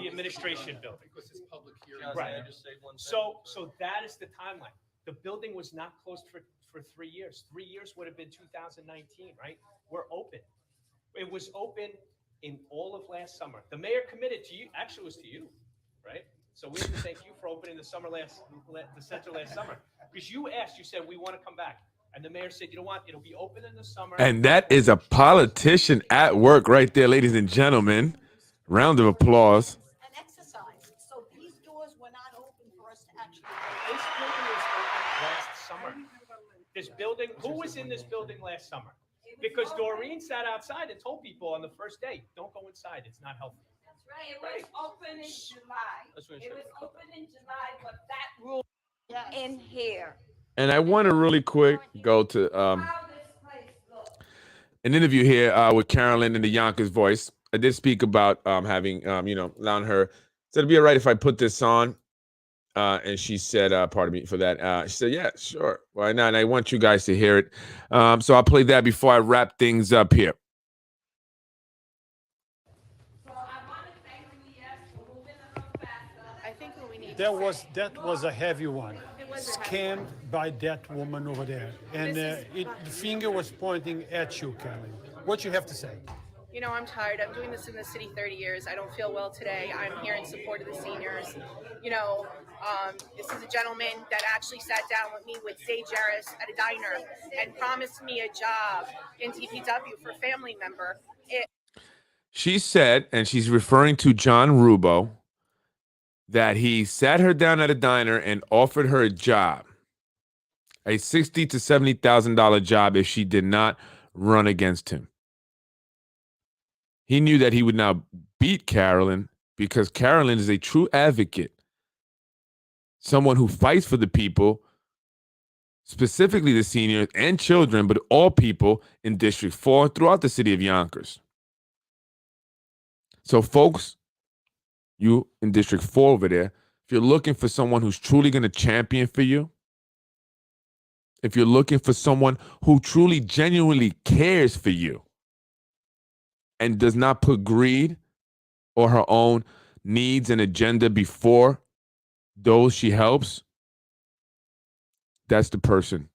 administration building.
Because it's public hearing.
Right.
Can I just say one thing?
So that is the timeline. The building was not closed for 3 years. 3 years would have been 2019, right? We're open. It was open in all of last summer. The mayor committed to you, actually it was to you, right? So we have to thank you for opening the center last summer. Because you asked, you said, we want to come back. And the mayor said, you know what, it'll be open in the summer.
And that is a politician at work right there, ladies and gentlemen. Round of applause.
An exercise. So these doors were not open for us to actually.
This building was open last summer. This building, who was in this building last summer?
It
Because Doreen sat outside and told people on the first day, don't go inside. It's not healthy.
That's right. It was open in July.
That's what I
It
said.
was open in July, but that rule in here.
And I want to really quick go to
How this place looks.
an interview here with Carolyn in the Yonkers voice. I did speak about having, allowing her. So it'd be all right if I put this on. And she said, pardon me for that. She said, yeah, sure. Why not? And I want you guys to hear it. So I'll play that before I wrap things up here.
I think what we need
That was a heavy one.
It was a heavy
Scammed by that woman over there. And the finger was pointing at you, Kelly. What you have to say?
You know, I'm tired. I'm doing this in the city 30 years. I don't feel well today. I'm here in support of the seniors. You know, this is a gentleman that actually sat down with me with Zay Jarris at a diner and promised me a job in TPW for a family member.
She said, and she's referring to John Rubo, that he sat her down at a diner and offered her a job, a $60,000 to $70,000 job if she did not run against him. He knew that he would now beat Carolyn because Carolyn is a true advocate, someone who fights for the people, specifically the seniors and children, but all people in District 4 throughout the city of Yonkers. So, folks, you in District 4 over there, if you're looking for someone who's truly going to champion for you, if you're looking for someone who truly, genuinely cares for you and does not put greed or her own needs and agenda before those she helps, that's the person.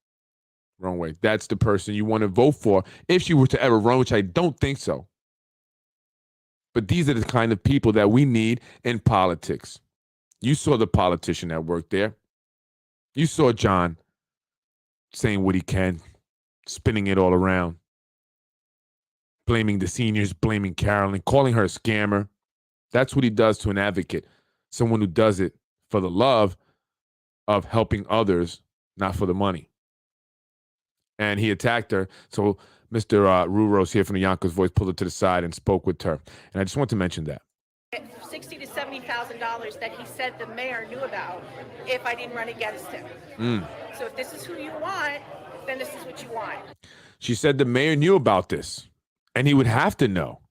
Wrong way. That's the person you want to vote for if she were to ever run, which I don't think so. But these are the kind of people that we need in politics. You saw the politician that worked there. You saw John saying what he can, spinning it all around, blaming the seniors, blaming Carolyn, calling her a scammer. That's what he does to an advocate, someone who does it for the love of helping others, not for the money. And he attacked her. So Mr. Ruros here from the Yonkers Voice pulled her to the side and spoke with her. And I just want to mention that.
$60,000 to $70,000 that he said the mayor knew about if I didn't run against him. So if this is who you want, then this is what you want.
She said the mayor knew about this, and he would have to know.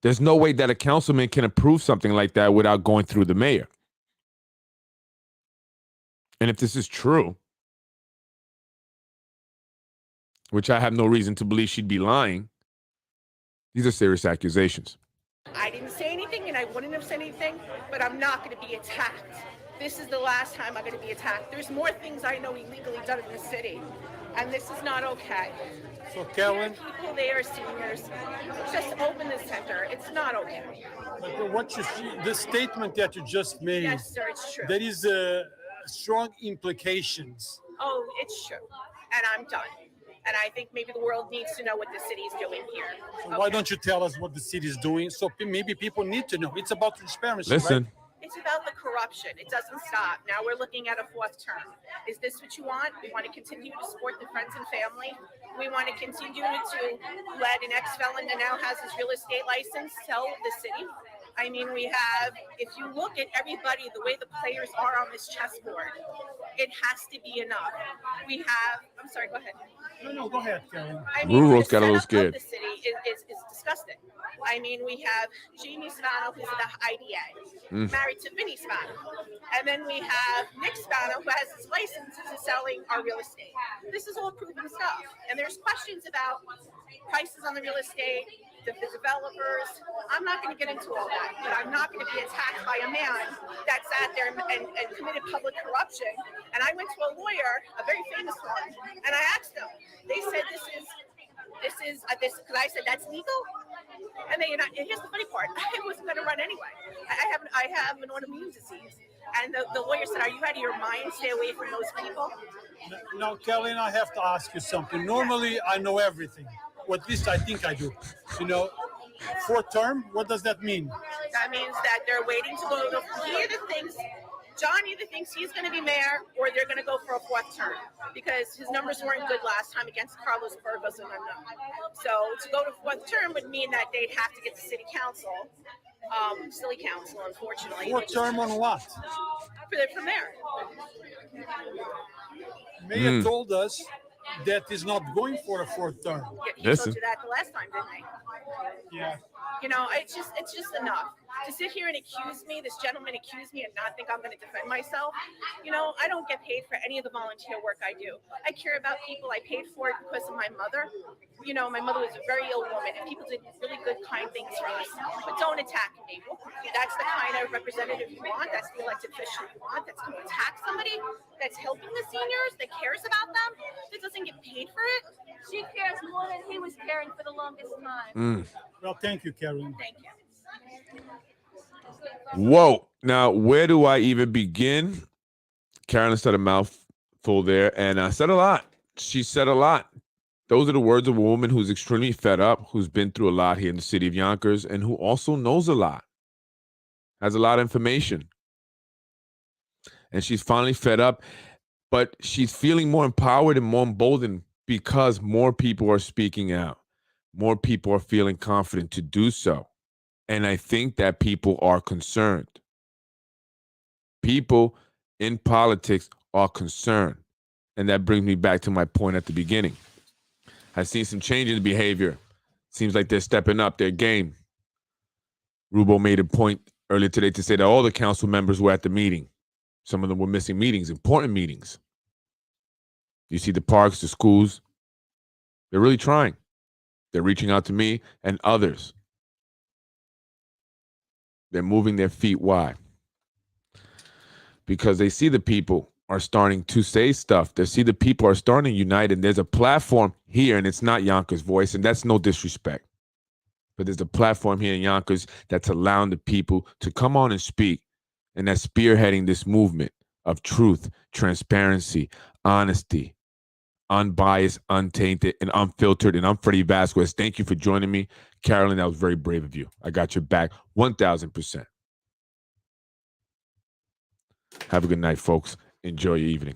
There's no way that a councilman can approve something like that without going through the mayor. And if this is true, which I have no reason to believe she'd be lying, these are serious accusations.
I didn't say anything and I wouldn't have said anything, but I'm not going to be attacked. This is the last time I'm going to be attacked. There's more things I know illegally done in this city, and this is not okay.
So, Carolyn,
people there, seniors, just open the center. It's not okay.
but what you see, the statement that you just made,
Yes, sir, it's true.
there is strong implications.
Oh, it's true, and I'm done. And I think maybe the world needs to know what the city's doing here.
So why don't you tell us what the city is doing? So maybe people need to know. It's about transparency.
Listen.
Right?
It's about the corruption. It doesn't stop. Now we're looking at a fourth term. Is this what you want? We want to continue to support the friends and family. We want to continue to let an ex-felon that now has his real estate license sell the city. I mean, we have, if you look at everybody, the way the players are on this chessboard, it has to be enough. We have, I'm sorry, go ahead.
No, go ahead, Karen.
I mean,
Ruro's
the
got a little
setup of
scared.
the city is disgusting. I mean, we have Jamie Spano, who's the IDA, married to Vinny Spano. And then we have Nick Spano, who has his licenses to selling our real estate. This is all proven stuff. And there's questions about prices on the real estate, the developers. I'm not going to get into all that, but I'm not going to be attacked by a man that sat there and committed public corruption. And I went to a lawyer, a very famous one, and I asked them. They said this, because I said that's legal. And and here's the funny part: I wasn't going to run anyway. I have an autoimmune disease, and the lawyer said, "Are you out of your mind? Stay away from those people."
Now, Kelly, I have to ask you something. Normally, I know everything. Or at least I think I do. You know, fourth term, what does that mean?
That means that they're waiting to go to hear the things. John either thinks he's going to be mayor or they're going to go for a fourth term because his numbers weren't good last time against Carlos Burgos and unknown. So to go to fourth term would mean that they'd have to get the city council, unfortunately.
Fourth term on what?
For mayor.
Mayor told us that he's not going for a fourth term.
Yeah, he told you that the last time, didn't he?
Yeah.
You know, it's just enough. To sit here and accuse me, this gentleman accused me and not think I'm going to defend myself. You know, I don't get paid for any of the volunteer work I do. I care about people. I paid for it because of my mother. You know, my mother was a very ill woman and people did really good, kind things for us. But don't attack me. That's the kind of representative you want. That's the elected official you want. That's going to attack somebody that's helping the seniors, that cares about them, that doesn't get paid for it.
She cares more than he was caring for the longest time.
Well, thank you, Karen.
Thank you.
Whoa. Now, where do I even begin? Carolyn said a mouthful there, and I said a lot. She said a lot. Those are the words of a woman who's extremely fed up, who's been through a lot here in the city of Yonkers, and who also knows a lot, has a lot of information. And she's finally fed up, but she's feeling more empowered and more emboldened because more people are speaking out. More people are feeling confident to do so. And I think that people are concerned. People in politics are concerned. And that brings me back to my point at the beginning. I've seen some change in behavior. Seems like they're stepping up their game. Rubo made a point earlier today to say that all the council members were at the meeting. Some of them were missing meetings, important meetings. You see the parks, the schools. They're really trying. They're reaching out to me and others. They're moving their feet. Why? Because they see the people are starting to say stuff. They see the people are starting to unite, and there's a platform here, and it's not Yonkers' voice, and that's no disrespect. But there's a platform here in Yonkers that's allowing the people to come on and speak, and that's spearheading this movement of truth, transparency, honesty, unbiased, untainted, and unfiltered. And I'm Freddie Vasquez. Thank you for joining me. Carolyn, that was very brave of you. I got your back 1,000%. Have a good night, folks. Enjoy your evening.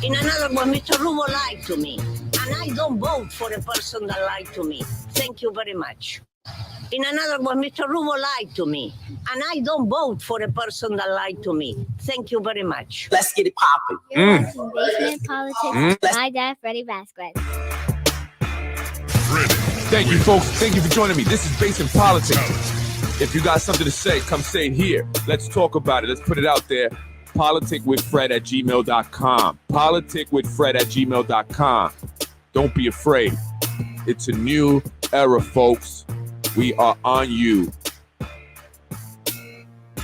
In another one, Mr. Rubo lied to me, and I don't vote for a person that lied to me. Thank you very much. In another one, Mr. Rubo lied to me, and I don't vote for a person that lied to me. Thank you very much.
Let's get it popping.
You're watching Basement Politics with my dad, Freddie Vasquez.
Thank you, folks. Thank you for joining me. This is Basement Politics. If you got something to say, come say it here. Let's talk about it. Let's put it out there. politicwithfred@gmail.com. politicwithfred@gmail.com. Don't be afraid. It's a new era, folks. We are on you.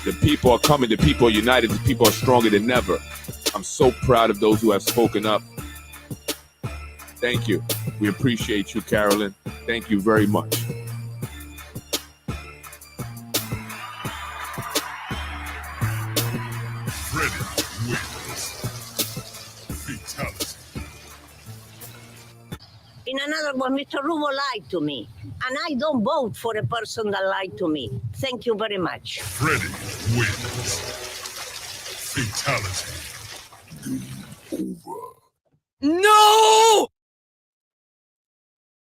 The people are coming. The people are united. The people are stronger than ever. I'm so proud of those who have spoken up. Thank you. We appreciate you, Carolyn. Thank you very much.
In another one, Mr. Rubo lied to me, and I don't vote for a person that lied to me. Thank you very much.
Freddie wins. Fatality.
No!